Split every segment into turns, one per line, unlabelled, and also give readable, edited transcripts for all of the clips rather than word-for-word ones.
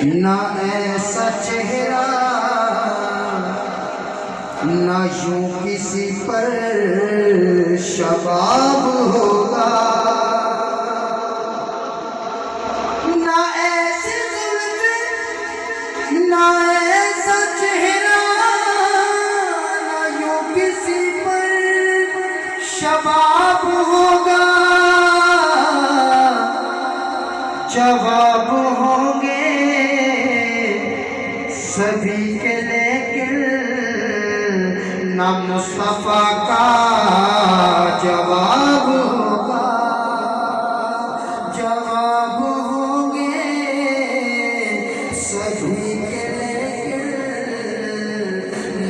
ना ऐसा चेहरा ना यूं किसी पर शबाब होगा, ना ऐसे जुल्फ़े ना ऐसा चेहरा ना यूं किसी पर शबाब होगा। जवाब होंगे सभी के लेकिन ना मुस्तफा का जवाब होगा। जवाब होंगे सभी के लेकिन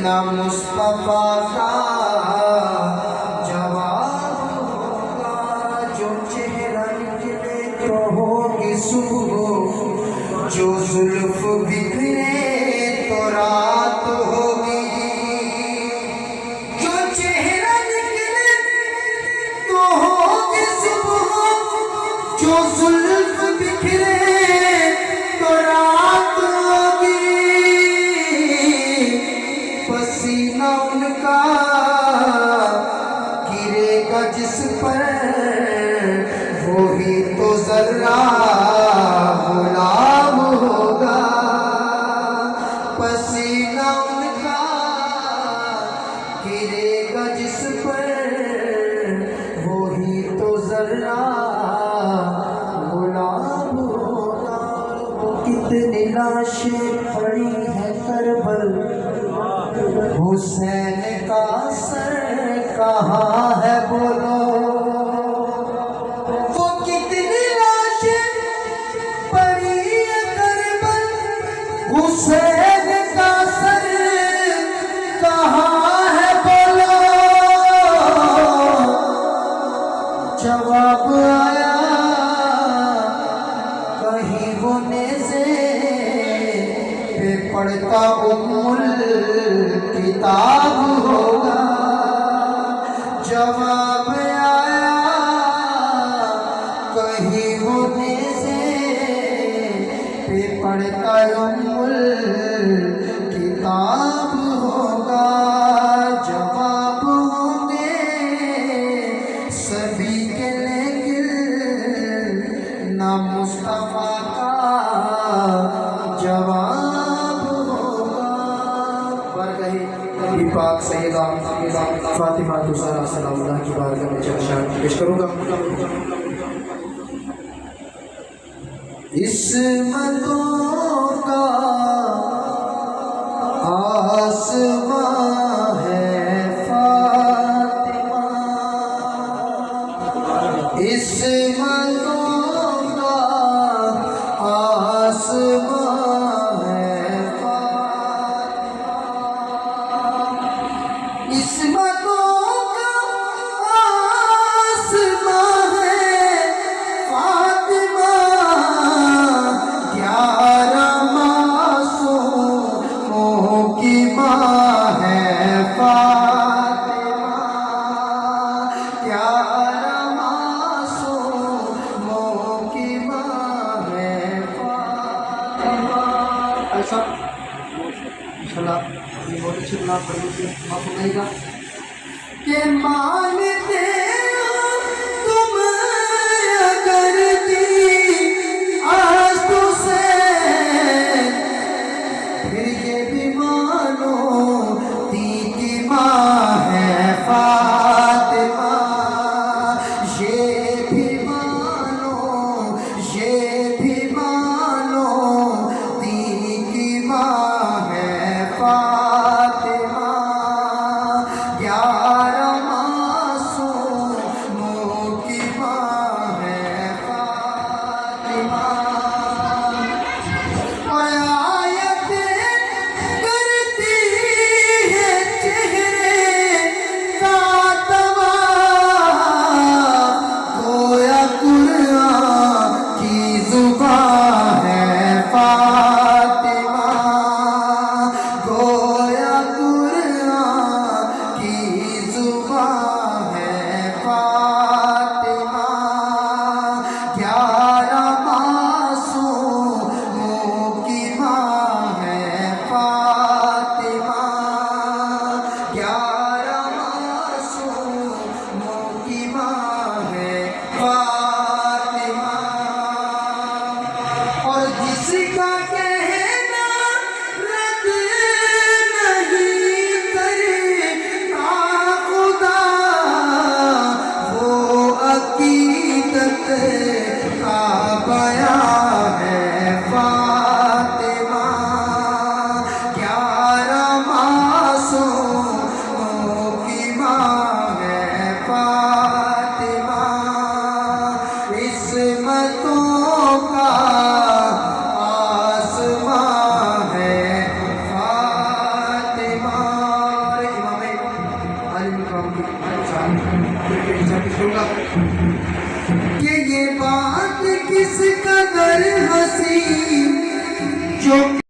ना मुस्तफा का जवाब होगा। जो चेहरा निकले तो होगी सुबह, जो जुल्फ बिखरे तो रात होगी। जो चेहरा निकले तो होगी सुबह, जो जुल्फ बिखरे तो रात होगी। पसीना उनका गिरेगा जिस पर वो ही तो जर्रा गुलाम होगा। पसीना उनका गिरेगा जिस पर वो ही तो जर्रा गुलाम होगा। वो कितनी लाशें पड़ी है करबल, हुसैन का सर कहाँ है बोलो। वो कितनी लाशें पड़ी है करबल, हुसैन का सर कहाँ है बोलो। जवाब आया कहीं वो नेज़े पे पढ़ता उम्मुल किताब होगा। जवाब आया कहीं वो नेज़े पे पढ़ता उम्मुल किताब होगा। जवाब होंगे सभी के लेकिन ना मुस्तफा का जवाब होगा। बरगही पाक सैयदा फातिमा ज़हरा सलामुल्लाह की बारगाह में चर्चा पेश करूँगा। इस्मतों का आसमां है फातिमा, इस्मतों का आसमां है फातिमा। इस्मतों का आसमां है फातिमा, 11 मासूमों की माँ है फातिमा। 11 मासूमों की माँ है फातिमा। ऐसा इंशाल्लाह ये बहुत अच्छी बात पढ़ने से माफ होगा कि मानते हो तुम अगर दी आज तुझसे, फिर ये भी मानो दी की माँ है फातिमा। ये भी मानो दी की माँ है फातिमा। 11 मासूम इसका कहना रद नहीं करता खुदा, वो अकीदत का बयां है फातिमा। 11 मासूमों की माँ है फातिमा, इस्मतों का आसमां है फातिमा। इमाम आलिम इकराम की कि ये बात